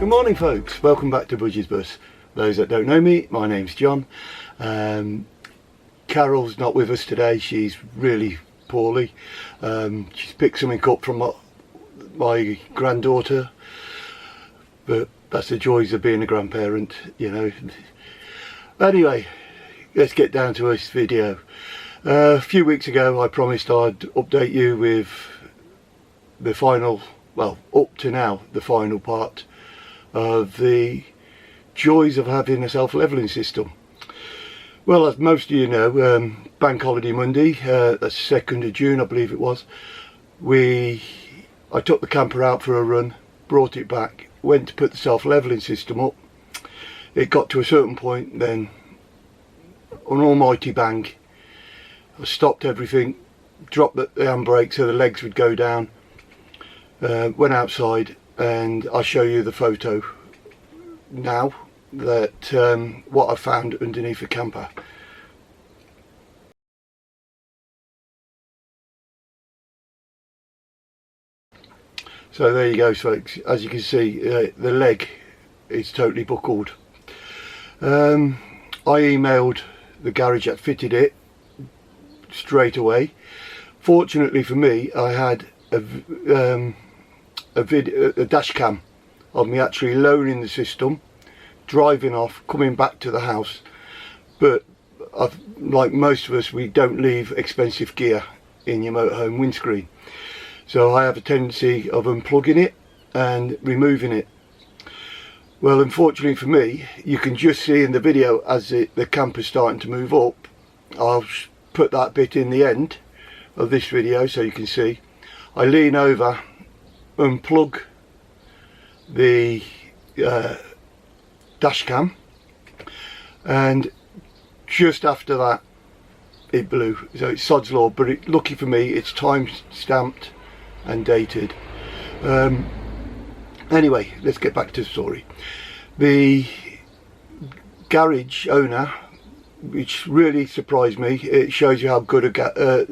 Good morning folks, welcome back to Budgie's Bus. Those that don't know me, my name's John. Carol's not with us today, she's really poorly. She's picked something up from my granddaughter, but that's the joys of being a grandparent, you know. Anyway, let's get down to this video. A few weeks ago I promised I'd update you with the final, well, up to now, the final part of the joys of having a self-levelling system. Well, as most of you know, Bank Holiday Monday, that's 2nd of June I believe it was, I took the camper out for a run, brought it back, went to put the self-levelling system up. It got to a certain point, then an almighty bang. I stopped everything, dropped the handbrake so the legs would go down, went outside, and I'll show you the photo now that what I found underneath the camper. So there you go folks, as you can see the leg is totally buckled. I emailed the garage that fitted it straight away. Fortunately for me, I had a dash cam of me actually lowering the system, driving off, coming back to the house. But like most of us, we don't leave expensive gear in your motorhome windscreen, so I have a tendency of unplugging it and removing it. Well, unfortunately for me, you can just see in the video as the camper's starting to move up. I'll put that bit in the end of this video so you can see. I lean over, unplug the dash cam, and just after that it blew. So it's sod's law, but lucky for me it's time stamped and dated. Anyway, let's get back to the story. The garage owner, which really surprised me, it shows you how good a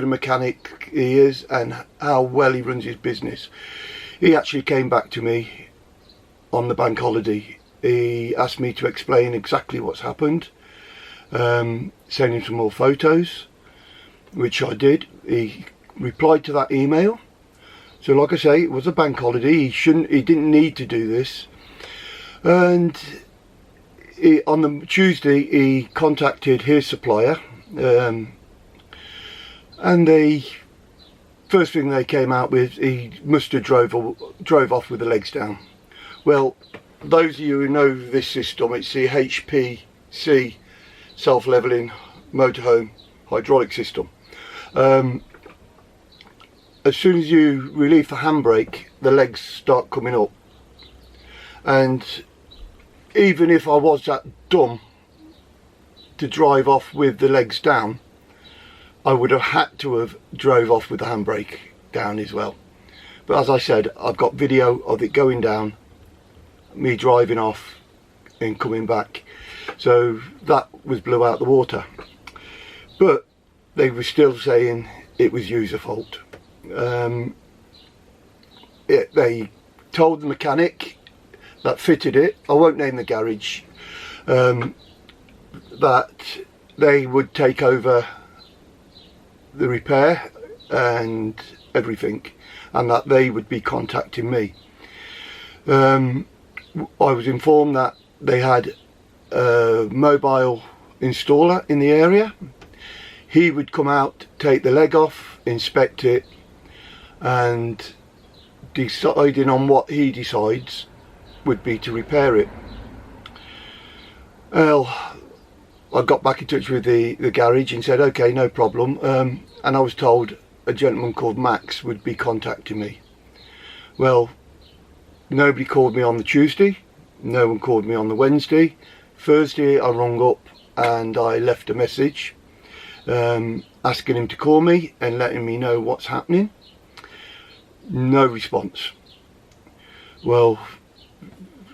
mechanic he is and how well he runs his business. He actually came back to me on the bank holiday. He asked me to explain exactly what's happened, send him some more photos, which I did. He replied to that email. So like I say, it was a bank holiday, he didn't need to do this. And on the Tuesday he contacted his supplier, and the first thing they came out with, he must have drove off with the legs down. Well, those of you who know this system, it's the HPC self-levelling motorhome hydraulic system. As soon as you release the handbrake, the legs start coming up, and even if I was that dumb to drive off with the legs down, I would have had to have drove off with the handbrake down as well. But as I said, I've got video of it going down, me driving off and coming back, so that was blew out the water. But they were still saying it was user fault. They told the mechanic that fitted it, I won't name the garage, that they would take over the repair and everything, and that they would be contacting me. I was informed that they had a mobile installer in the area. He would come out, take the leg off, inspect it, and deciding on what he decides would be to repair it. Well, I got back in touch with the garage and said okay, no problem, and I was told a gentleman called Max would be contacting me. Well, nobody called me on the Tuesday, no one called me on the Wednesday. Thursday I rung up and I left a message asking him to call me and letting me know what's happening. No response. Well,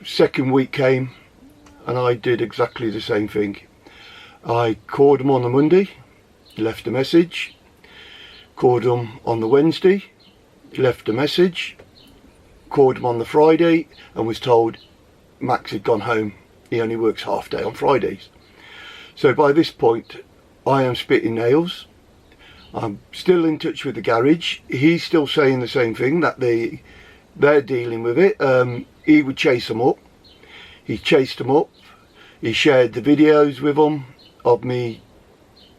second week came and I did exactly the same thing. I called him on the Monday, left a message, called him on the Wednesday, left a message, called him on the Friday and was told Max had gone home. He only works half day on Fridays. So by this point I am spitting nails. I'm still in touch with the garage. He's still saying the same thing, that they're dealing with it. He would chase them up. He chased them up. He shared the videos with them of me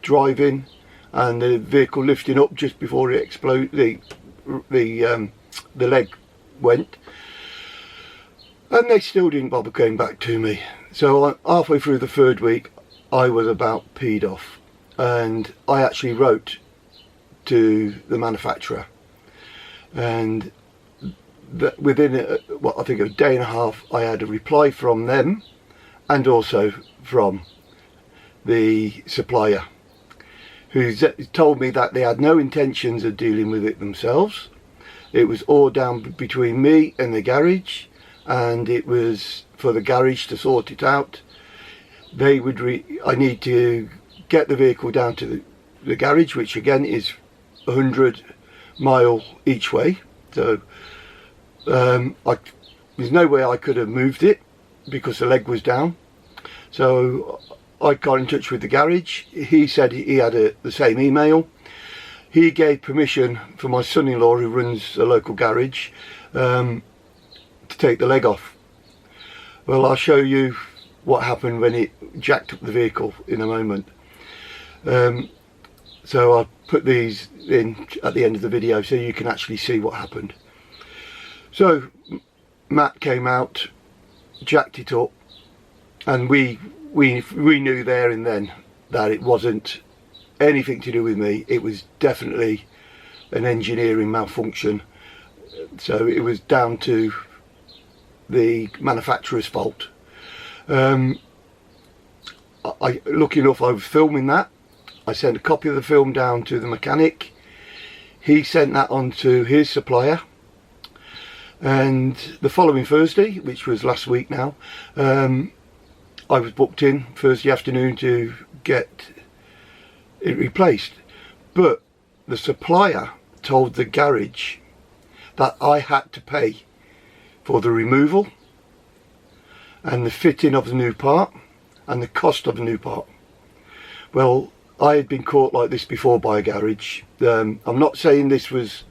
driving and the vehicle lifting up just before it exploded. The leg went, and they still didn't bother going back to me. So halfway through the third week I was about peed off, and I actually wrote to the manufacturer, and within I think a day and a half I had a reply from them and also from the supplier, who told me that they had no intentions of dealing with it themselves. It was all down between me and the garage, and it was for the garage to sort it out. They would I need to get the vehicle down to the garage, which again is 100 mile each way. So there's no way I could have moved it because the leg was down. So I got in touch with the garage. He said he had the same email. He gave permission for my son-in-law, who runs a local garage, to take the leg off. Well, I'll show you what happened when it jacked up the vehicle in a moment. So I'll put these in at the end of the video so you can actually see what happened. So Matt came out, jacked it up, and we knew there and then that it wasn't anything to do with me. It was definitely an engineering malfunction. So it was down to the manufacturer's fault. Lucky enough, I was filming that. I sent a copy of the film down to the mechanic. He sent that on to his supplier, and the following Thursday, which was last week now, I was booked in Thursday afternoon to get it replaced. But the supplier told the garage that I had to pay for the removal and the fitting of the new part and the cost of the new part. Well, I had been caught like this before by a garage. I'm not saying this was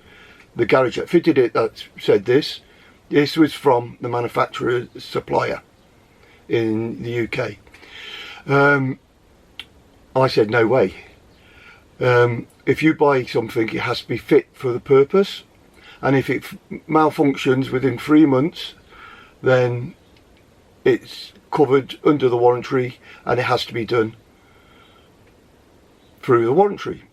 the garage that fitted it that said this. This was from the manufacturer's supplier in the UK. I said no way. If you buy something, it has to be fit for the purpose, and if it malfunctions within 3 months, then it's covered under the warranty and it has to be done through the warranty.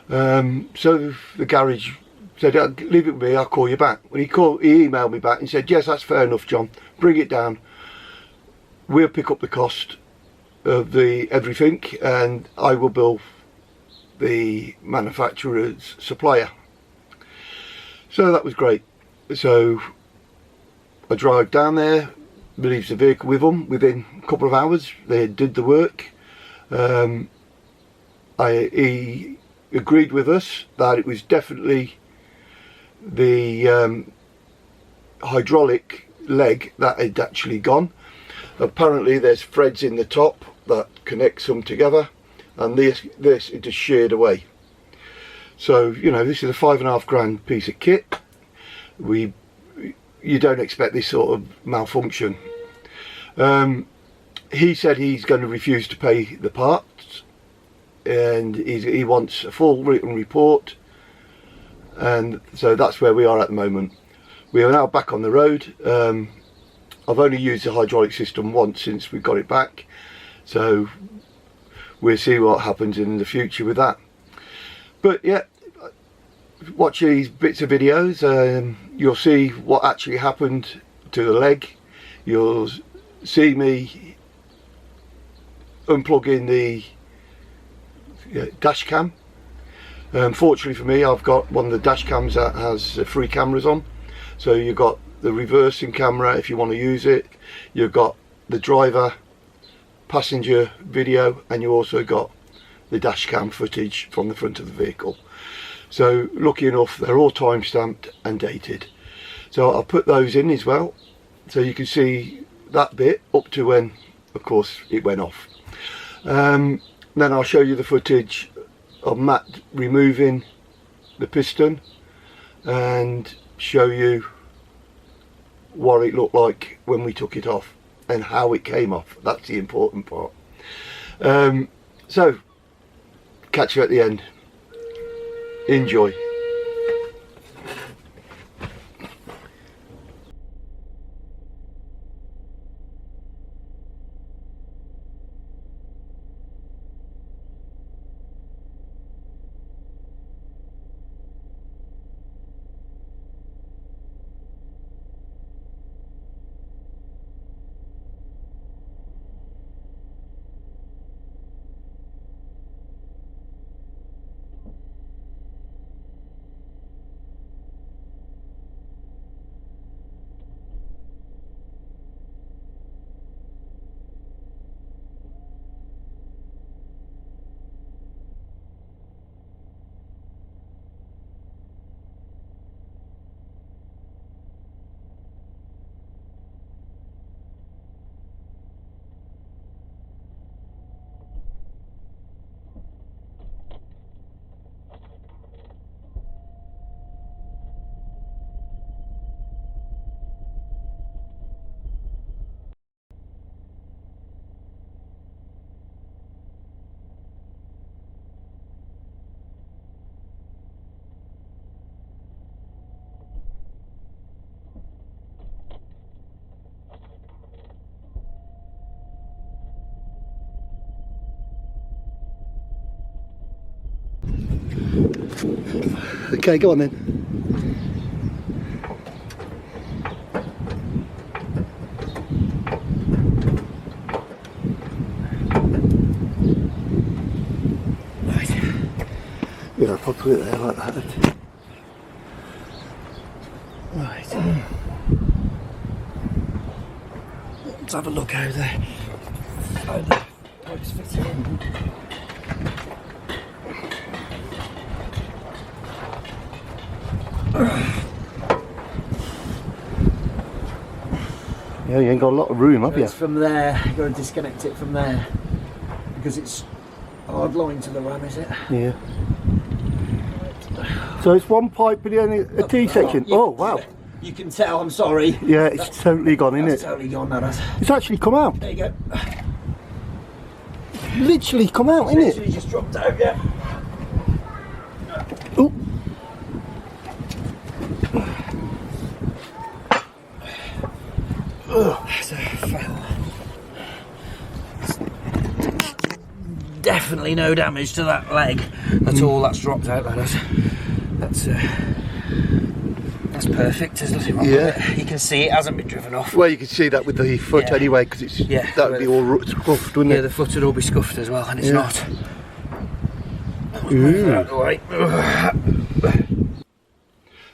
So the garage said, leave it with me, I'll call you back. When he emailed me back and said, yes, that's fair enough, John, bring it down, we'll pick up the cost of the everything and I will bill the manufacturer's supplier. So that was great. So I drove down there, leaves the vehicle with them. Within a couple of hours they did the work. He agreed with us that it was definitely the hydraulic leg that had actually gone. Apparently there's threads in the top that connects them together, and this it just sheared away. So, you know, this is a £5.5 piece of kit. You don't expect this sort of malfunction. He said he's going to refuse to pay the parts, and he wants a full written report, and so that's where we are at the moment. We are now back on the road. I've only used the hydraulic system once since we got it back, so we'll see what happens in the future with that. But yeah, watch these bits of videos, you'll see what actually happened to the leg. You'll see me unplugging the dash cam. Fortunately for me, I've got one of the dash cams that has 3 cameras on. So you've got the reversing camera if you want to use it, you've got the driver passenger video, and you also got the dash cam footage from the front of the vehicle. So lucky enough, they're all time stamped and dated. So I'll put those in as well, so you can see that bit up to when, of course, it went off. Then I'll show you the footage of Matt removing the piston and show you what it looked like when we took it off and how it came off. That's the important part. So catch you at the end. Enjoy. Okay, go on then. Right. Yeah, I'll put it there like that. Right. Let's have a look how the pipes fit in. Yeah, you ain't got a lot of room, have you? It's from there, you've got to disconnect it from there because it's hard line to the ram, is it? Yeah. So it's one pipe with a T-section. Oh, wow. You can tell, I'm sorry. Yeah, it's totally gone, isn't it? It's totally gone, that has. It's actually come out. There you go. Literally come out, isn't it? Literally just dropped out, yeah. Oh. That's a foul. Definitely no damage to that leg at all. That's dropped out, that is. That's perfect. There's nothing wrong with it. You can see it hasn't been driven off. Well, you can see that with the foot anyway, because it's that would be all scuffed, wouldn't it? Yeah, the foot would all be scuffed as well, and it's not.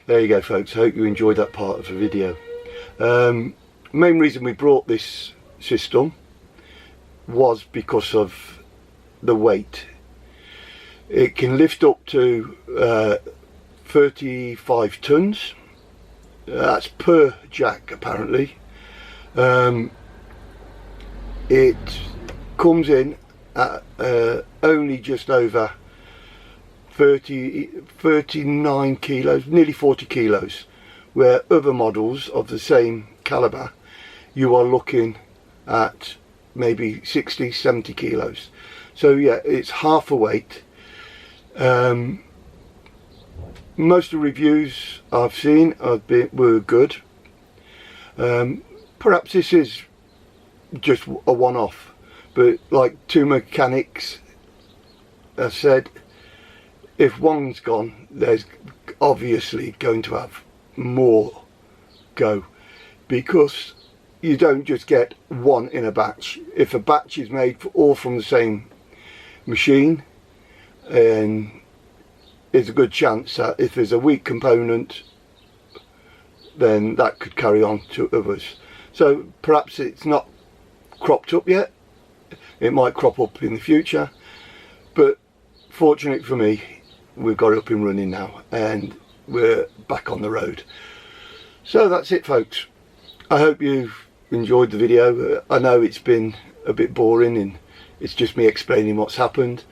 There you go, folks. I hope you enjoyed that part of the video. Main reason we brought this system was because of the weight. It can lift up to 35 tons. That's per jack, apparently. It comes in at only just over 39 kilos, nearly 40 kilos, where other models of the same caliber you are looking at maybe 60, 70 kilos. So yeah, it's half a weight. Most of the reviews I've seen were good. Perhaps this is just a one-off, but like two mechanics have said, if one's gone, there's obviously going to have more go, because you don't just get one in a batch. If a batch is made all from the same machine, and there's a good chance that if there's a weak component, then that could carry on to others. So perhaps it's not cropped up yet. It might crop up in the future, but fortunately for me, we've got it up and running now and we're back on the road. So that's it, folks. I hope you've enjoyed the video. I know it's been a bit boring and it's just me explaining what's happened.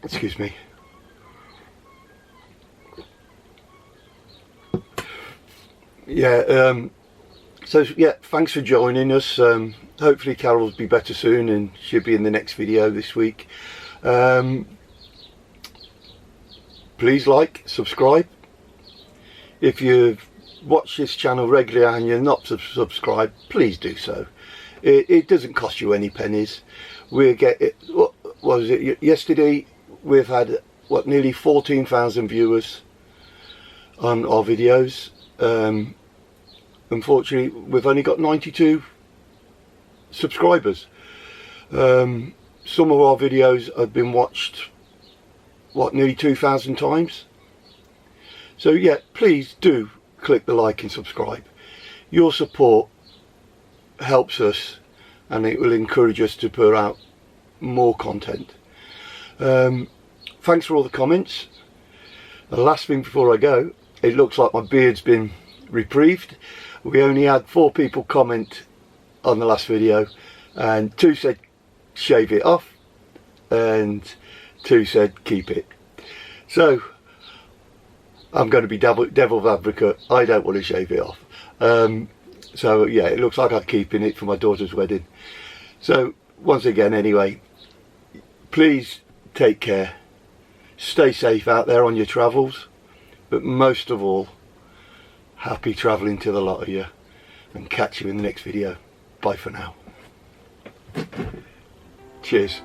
Excuse me. Yeah, so yeah, thanks for joining us. Hopefully Carol will be better soon and she'll be in the next video this week. Please like, subscribe. If you've watched this channel regularly and you're not subscribed, please do so. It doesn't cost you any pennies. What was it, yesterday we've had nearly 14,000 viewers on our videos. Unfortunately we've only got 92 subscribers. Some of our videos have been watched nearly 2,000 times. So yeah, please do click the like and subscribe. Your support helps us and it will encourage us to put out more content. Thanks for all the comments. The last thing before I go, it looks like my beard's been reprieved. We only had 4 people comment on the last video and 2 said shave it off and 2 said keep it. So I'm going to be devil's advocate. I don't want to shave it off. So yeah, it looks like I'm keeping it for my daughter's wedding. So once again, anyway, please take care. Stay safe out there on your travels. But most of all, happy travelling to the lot of you. And catch you in the next video. Bye for now. Cheers.